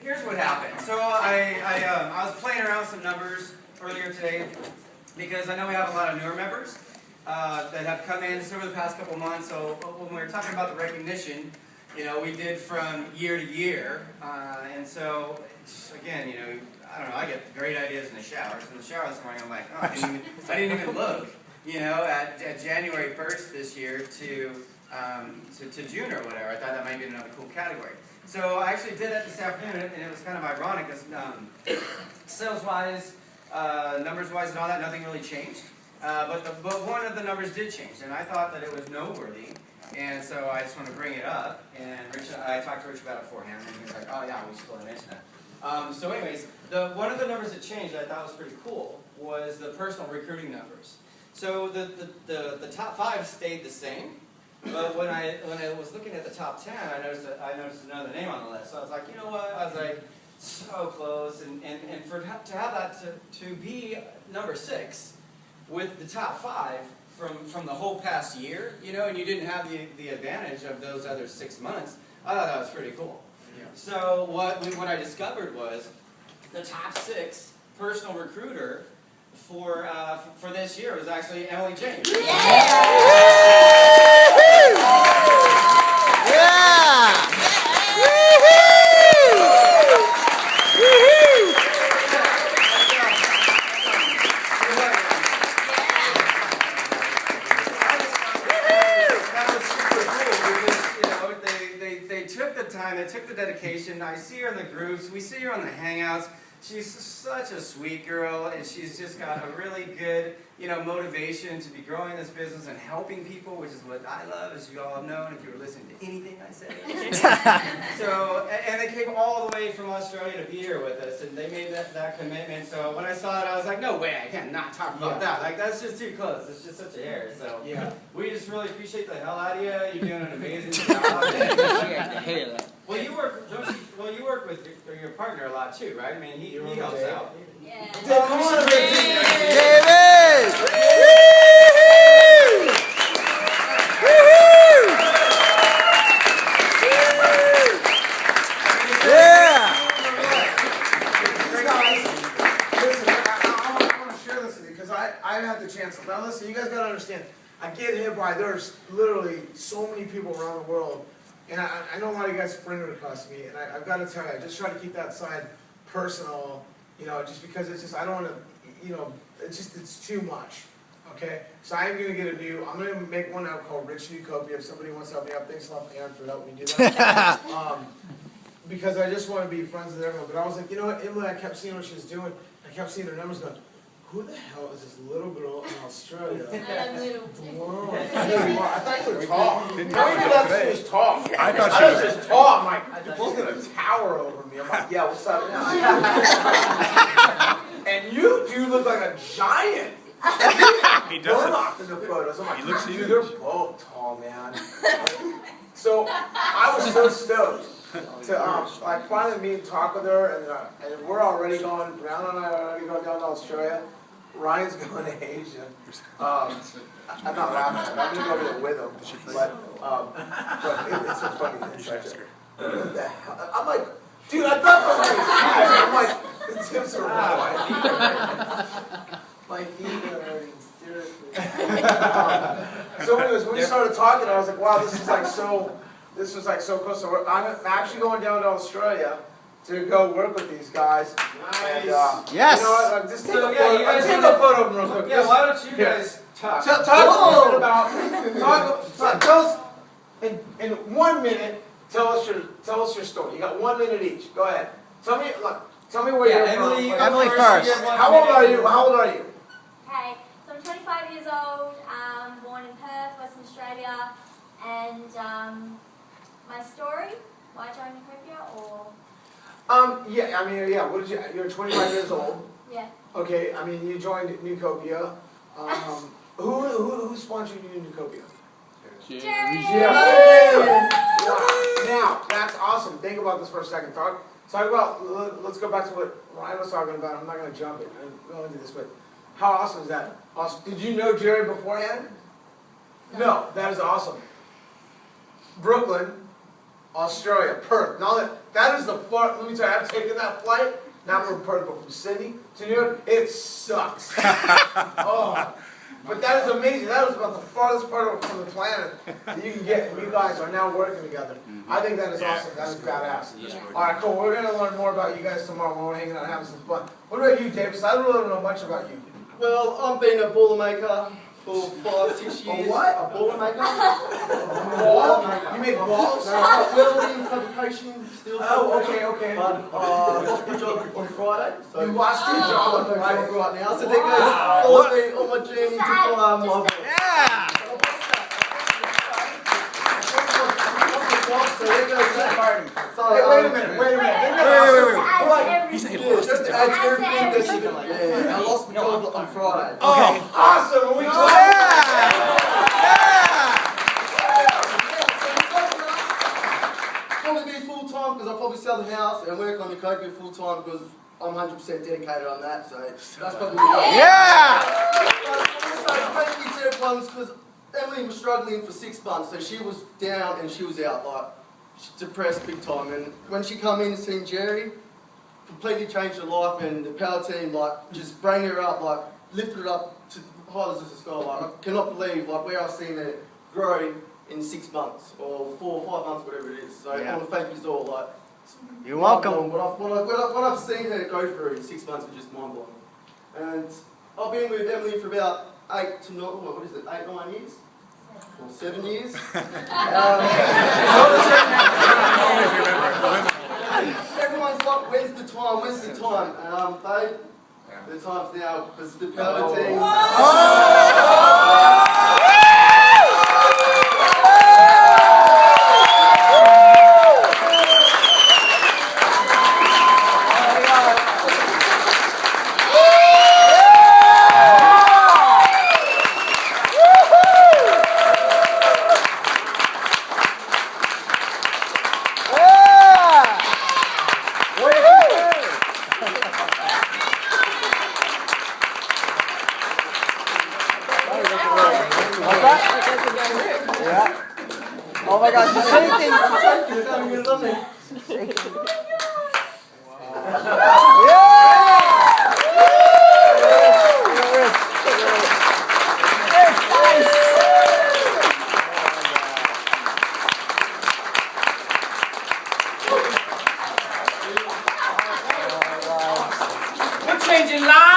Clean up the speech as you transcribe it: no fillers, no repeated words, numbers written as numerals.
here's what happened. So I was playing around with some numbers earlier today because I know we have a lot of newer members that have come in over the past couple months. So when we were talking about the recognition, you know, we did from year to year, and so again, you know, I don't know. I get great ideas in the shower. So in the shower this morning, I'm like, oh, I didn't even look, you know, at January 1st this year to June or whatever. I thought that might be another cool category. So I actually did that this afternoon, and it was kind of ironic because sales-wise, numbers-wise, and all that, nothing really changed. But one of the numbers did change, and I thought that it was noteworthy. And so I just want to bring it up. And I talked to Rich about it beforehand, and he was like, "Oh yeah, we should mention that." So anyways, one of the numbers that changed that I thought was pretty cool was the personal recruiting numbers. So the top 5 stayed the same, but when I was looking at the top 10, I noticed another name on the list. So I was like, you know what? I was like, so close, and to have that to be number 6 with the top 5 from the whole past year, you know, and you didn't have the advantage of those other 6 months. I thought that was pretty cool. Yeah. So what I discovered was the top 6 personal recruiter for this year was actually Emily James. They took the dedication. I see her in the groups. We see her on the Hangouts. She's such a sweet girl, and she's just got a really good, you know, motivation to be growing this business and helping people, which is what I love, as you all have known if you were listening to anything I said. So, and they came all the way from Australia to be here with us, and they made that commitment. So when I saw it, I was like, no way, I can't not talk about that. Like, that's just too close. It's just such a hair. So yeah, we just really appreciate the hell out of you. You're doing an amazing job. Well, you work with your partner a lot too, right? I mean, he helps out. Yeah. Come on, David! Yeah! Listen, I want to share this with you because I had the chance. Now listen, you guys got to understand, I get hit by, there's literally so many people around the world. And I know a lot of you guys printed across me, and I've got to tell you, I just try to keep that side personal, you know, just because it's just, I don't want to, you know, it's too much, okay? So I'm going to get I'm going to make one out called Rich Neucopia if somebody wants to help me out. Thanks a lot, Aaron, for helping me do that. Because I just want to be friends with everyone. But I was like, you know what, Emily, I kept seeing what she was doing. I kept seeing her numbers going, who the hell is this little girl in Australia? I'm little too. Whoa. I thought you were tall. I didn't know she was tall. I thought she was just tall. I'm like, you're both gonna tower over me. I'm like, yeah, what's up? And you look like a giant. He Burn does. off in the photos. I'm like, He looks dude, huge. they're both tall, man. So I was so stoked to like finally meet and talk with her, and we're already going. Brown and I are already going down to Australia. Ryan's going to Asia. I'm not laughing. I'm going to go there with him. But it's a funny insight. I'm like, dude, I thought I'm like, the tips are my feet are hurting, seriously. So anyways, when we started talking, I was like, wow, this was like so close. So I'm actually going down to Australia to go work with these guys. Nice. And, Yes. You know what? Just take So, a yeah, photo. you guys Take have a photo of them real quick. Yeah, why don't you guys talk? Talk a little bit about. Tell us in 1 minute. Tell us your story. You got 1 minute each. Go ahead. Tell me where you're Emily, from. Emily first. How old are you? Okay, so I'm 25 years old, born in Perth, Western Australia, and my story, why I joined Neucopia, or? Yeah, I mean, yeah. What did you? You're 25 years old. Yeah. Okay, I mean, you joined Neucopia. Who sponsored you in Neucopia? Jerry! Yeah. Now, that's awesome. Think about this for a second. Let's go back to what Ryan was talking about. I'm not going to jump it. I'm going into this, but how awesome is that? Awesome. Did you know Jerry beforehand? No, that is awesome. Brooklyn, Australia, Perth. Now That is the far. Let me tell you, I've taken that flight. Not from Perth, but from Sydney to New York. It sucks. Oh, but that is amazing. That was about the farthest part from the planet that you can get, and you guys are now working together. I think that is awesome. That is badass. All right, cool. We're gonna learn more about you guys tomorrow when we're hanging out, having some fun. What about you, Davis? I really don't know much about you. Well, I've been a baller maker for 5-6 years. A what? A baller maker. Ball? You make balls? No, I've got welding, fabrication, steel Oh, fabrication. okay. But I lost my job on Friday. So You lost your I'm job on on Friday. right now. So there goes follow me on my journey to climb my Yeah. So there goes that. So, Hey, wait a minute. Wait. Yeah, just to add to everything that you can. Yeah, I lost my job on Friday. Okay. Awesome. We Probably be full time because I'll probably sell the house and work on Neucopia full time because I'm 100% dedicated on that. So that's probably the Yeah. So thank you to everyone because Emily was struggling for 6 months, so she was down and she was out, like depressed big time. And when she come in and seen Jerry, completely changed her life, and the power team like just bring her up, like lifted her up to high as the sky. Like I cannot believe like where I've seen her grow in 6 months or 4 or 5 months, whatever it is. So I want to thank you all. Like You're welcome. What I've seen her go through in 6 months is just mind blowing. And I've been with Emily for about 8 to 9, what is it, 8, 9 years? Or 7 years. Everyone's like, where's the time, where's the time? Babe, the time's now, because the power team. Oh my gosh, she's shaking. We're changing lives.